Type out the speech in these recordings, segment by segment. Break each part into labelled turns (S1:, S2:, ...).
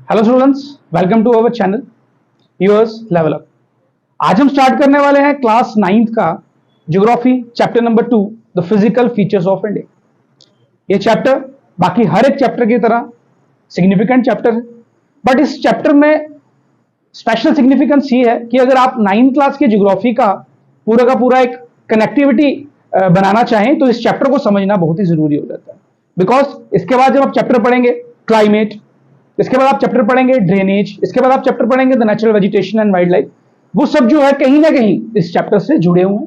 S1: Hello students, welcome to our channel yours level up. आज हम start करने वाले हैं क्लास 9th का geography chapter number 2 the physical features of India. ये चैप्टर बाकी हर एक चैप्टर की तरह सिग्निफिकेंट चैप्टर है, बट इस चैप्टर में स्पेशल सिग्निफिकेंस ये है कि अगर आप 9th क्लास के ज्योग्राफी का पूरा एक कनेक्टिविटी बनाना चाहें तो इस चैप्टर को समझना बहुत ही जरूरी हो जाता है। बिकॉज इसके बाद जब आप चैप्टर पढ़ेंगे क्लाइमेट, इसके बाद आप चैप्टर पढ़ेंगे ड्रेनेज, इसके बाद आप चैप्टर पढ़ेंगे the natural vegetation and wild life, वो सब जो है कहीं ना कहीं इस चैप्टर से जुड़े हुए हैं।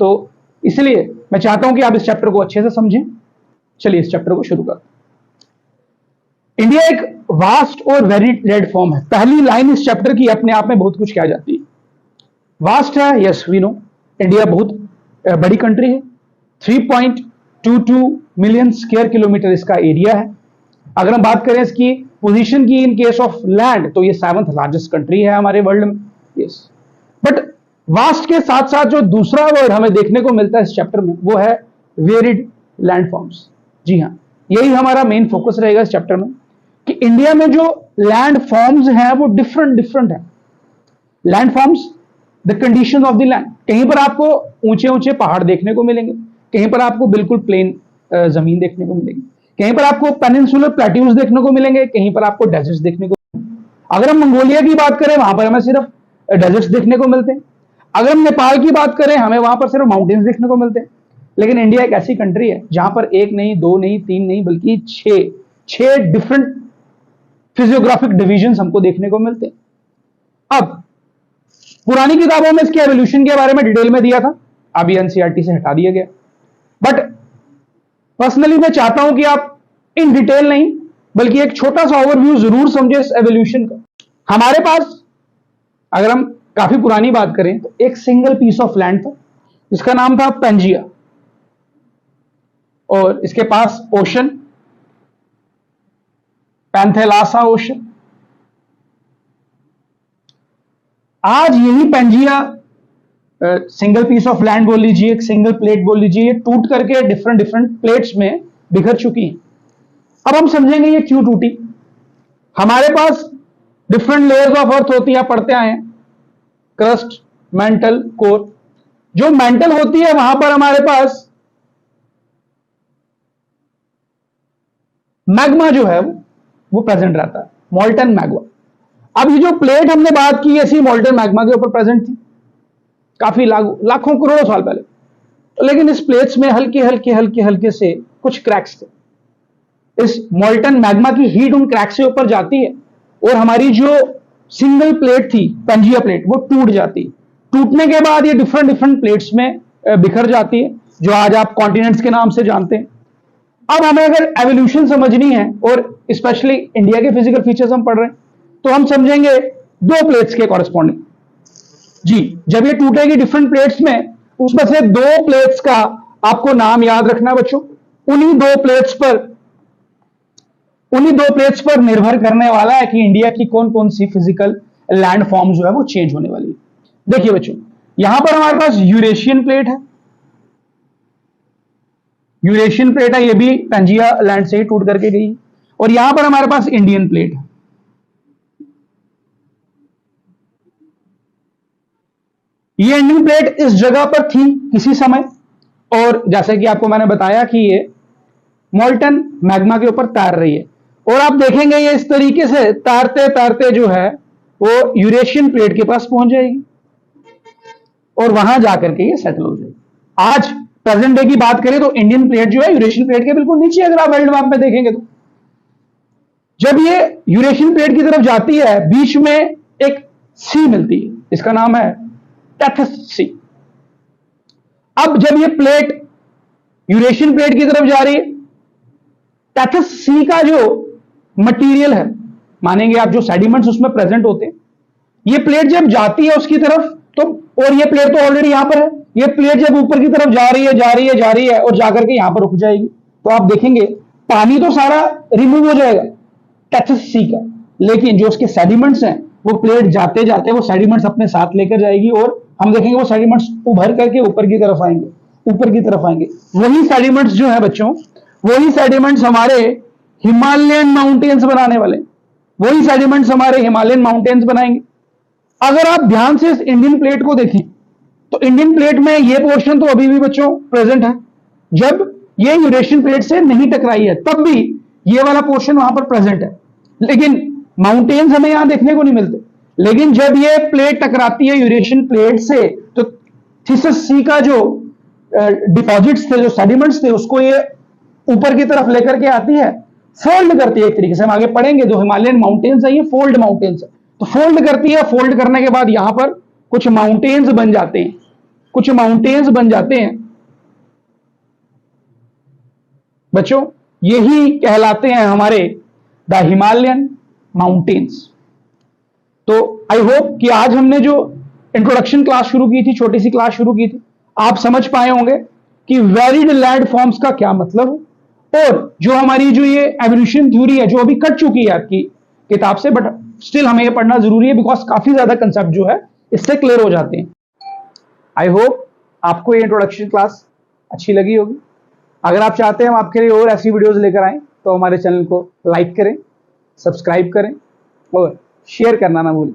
S1: तो इसलिए मैं चाहता हूं कि आप इस चैप्टर को अच्छे से समझें। चलिए इस चैप्टर को शुरू करते हैं। इंडिया एक वास्ट और वेरी रेड फॉर्म है। पहली लाइन इस चैप्टर की अपने आप में बहुत कुछ कह जाती है। वास्ट है, यस वी नो, इंडिया बहुत बड़ी कंट्री है। 3.22 मिलियन स्क्वायर किलोमीटर इसका एरिया है। अगर हम बात करें इसकी पोजीशन की इन केस ऑफ लैंड तो ये 7th लार्जेस्ट कंट्री है हमारे वर्ल्ड में। यस, बट वास्ट के साथ साथ जो दूसरा वर्ड हमें देखने को मिलता है इस चैप्टर में वो है वेरिड लैंड फॉर्म्स। जी हाँ, यही हमारा मेन फोकस रहेगा इस चैप्टर में कि इंडिया में जो लैंड फॉर्म्स हैं वो डिफरेंट है। Land forms, the condition of the land. कहीं पर आपको ऊंचे ऊंचे पहाड़ देखने को मिलेंगे, कहीं पर आपको बिल्कुल प्लेन जमीन देखने को मिलेगी, कहीं पर आपको पेनिनसुलर प्लेट्यूज देखने को मिलेंगे, कहीं पर आपको डेजर्ट्स देखने को मिलेंगे। अगर हम मंगोलिया की बात करें वहां पर हमें सिर्फ डेजर्ट्स देखने को मिलते हैं। अगर हम नेपाल की बात करें हमें वहां पर सिर्फ माउंटेन्स देखने को मिलते हैं। लेकिन इंडिया एक ऐसी कंट्री है जहां पर एक नहीं, दो नहीं, तीन नहीं, बल्कि छह डिफरेंट फिजियोग्राफिक डिविजन हमको देखने को मिलते हैं। अब पुरानी किताबों में इसके एवोल्यूशन के बारे में डिटेल में दिया था, अभी एनसीईआरटी से हटा दिया गया। बट पर्सनली मैं चाहता हूं कि आप इन डिटेल नहीं बल्कि एक छोटा सा ओवरव्यू जरूर समझे इस एवोल्यूशन का। हमारे पास अगर हम काफी पुरानी बात करें तो एक सिंगल पीस ऑफ लैंड था जिसका नाम था पेंजिया, और इसके पास ओशन, पैंथेलासा ओशन। आज यही Pangaea single piece of land बोल लीजिए, एक सिंगल प्लेट बोल लीजिए, टूट करके डिफरेंट प्लेट्स में बिखर चुकी है। अब हम समझेंगे ये क्यों टूटी। हमारे पास डिफरेंट लेयर्स ऑफ अर्थ होती है, पढ़ते आए हैं, क्रस्ट, मेंटल, कोर। जो मेंटल होती है वहां पर हमारे पास मैग्मा जो है वो प्रेजेंट रहता है, मॉल्टन मैग्मा। अब ये जो प्लेट हमने बात की ऐसी मॉल्टन मैग्मा के ऊपर प्रेजेंट थी काफी लाखों करोड़ों साल पहले, लेकिन इस प्लेट्स में हल्के से कुछ क्रैक्स थे। इस मॉल्टन मैग्मा की हीट उन क्रैक्स से ऊपर जाती है और हमारी जो सिंगल प्लेट थी पेंजिया प्लेट वो टूट जाती है। टूटने के बाद ये डिफरेंट प्लेट्स में बिखर जाती है जो आज आप कॉन्टिनेंट्स के नाम से जानते हैं। अब हमें अगर एवोल्यूशन समझनी है और स्पेशली इंडिया के फिजिकल फीचर्स हम पढ़ रहे हैं तो हम समझेंगे दो प्लेट्स के कॉरेस्पॉन्डिंग। जी, जब ये टूटेगी डिफरेंट प्लेट्स में, उसमें से दो प्लेट्स का आपको नाम याद रखना बच्चों। उन्हीं दो प्लेट्स पर निर्भर करने वाला है कि इंडिया की कौन कौन सी फिजिकल लैंड फॉर्म जो है वो चेंज होने वाली है। देखिए बच्चों, यहां पर हमारे पास यूरेशियन प्लेट है, ये भी पेंजिया लैंड से ही टूट करके गई। और यहां पर हमारे पास इंडियन प्लेट है। ये इंडियन प्लेट इस जगह पर थी किसी समय, और जैसे कि आपको मैंने बताया कि ये मॉल्टन मैग्मा के ऊपर तैर रही है। और आप देखेंगे ये इस तरीके से तैरते जो है वो यूरेशियन प्लेट के पास पहुंच जाएगी और वहां जाकर के ये सेटल हो जाएगी। आज प्रेजेंट डे की बात करें तो इंडियन प्लेट जो है यूरेशियन प्लेट के बिल्कुल नीचे, अगर आप वर्ल्ड मैप में देखेंगे तो जब ये यूरेशियन प्लेट की तरफ जाती है बीच में एक सी मिलती है, इसका नाम है टेथस सी। अब जब ये प्लेट यूरेशियन प्लेट की तरफ जा रही है, टेथस सी का जो मटेरियल है, मानेंगे आप जो सेडिमेंट्स उसमें प्रेजेंट होते हैं, ये प्लेट जब जाती है उसकी तरफ तो, और ये प्लेट तो ऑलरेडी यहां पर है, ये प्लेट जब ऊपर की तरफ जा रही है और जाकर के यहां पर रुक जाएगी तो आप देखेंगे पानी तो सारा रिमूव हो जाएगा टेथस सी का, लेकिन जो उसके सेडिमेंट्स हैं वो प्लेट जाते जाते वो सेडिमेंट्स अपने साथ लेकर जाएगी और हम देखेंगे वो सेडिमेंट्स उभर करके ऊपर की तरफ आएंगे। वही सेडिमेंट्स जो है बच्चों, वही सेडिमेंट्स हमारे हिमालयन माउंटेन्स बनाने वाले। वही सेडिमेंट्स हमारे हिमालयन माउंटेन्स बनाएंगे। अगर आप ध्यान से इस इंडियन प्लेट को देखें तो इंडियन प्लेट में ये पोर्शन तो अभी भी बच्चों प्रेजेंट है, जब ये यूरेशियन प्लेट से नहीं टकराई है तब भी ये वाला पोर्शन वहां पर प्रेजेंट है, लेकिन माउंटेन्स हमें यहां देखने को नहीं मिलते। लेकिन जब ये प्लेट टकराती है यूरेशियन प्लेट से तो थीसिस सी का जो डिपॉजिट्स थे, जो सेडिमेंट्स थे, उसको ये ऊपर की तरफ लेकर के आती है, फोल्ड करती है। एक तरीके से हम आगे पढ़ेंगे, जो हिमालयन माउंटेन्स है ये फोल्ड माउंटेन्स है, तो फोल्ड करती है। फोल्ड करने के बाद यहां पर कुछ माउंटेन्स बन जाते हैं, कुछ माउंटेन्स बन जाते हैं बच्चों, यही कहलाते हैं हमारे द हिमालयन माउंटेन्स। तो आई होप कि आज हमने जो इंट्रोडक्शन क्लास शुरू की थी, छोटी सी क्लास शुरू की थी, आप समझ पाए होंगे कि वेरिड लैंड फॉर्म्स का क्या मतलब है, और जो हमारी जो ये एवोल्यूशन थ्योरी है जो अभी कट चुकी है आपकी किताब से, बट स्टिल हमें ये पढ़ना जरूरी है बिकॉज काफी ज्यादा कंसेप्ट जो है इससे क्लियर हो जाते हैं। आई होप आपको ये इंट्रोडक्शन क्लास अच्छी लगी होगी। अगर आप चाहते हैं हम आपके लिए और ऐसी वीडियोस लेकर आएं तो हमारे चैनल को लाइक करें, सब्सक्राइब करें और शेयर करना ना भूलें।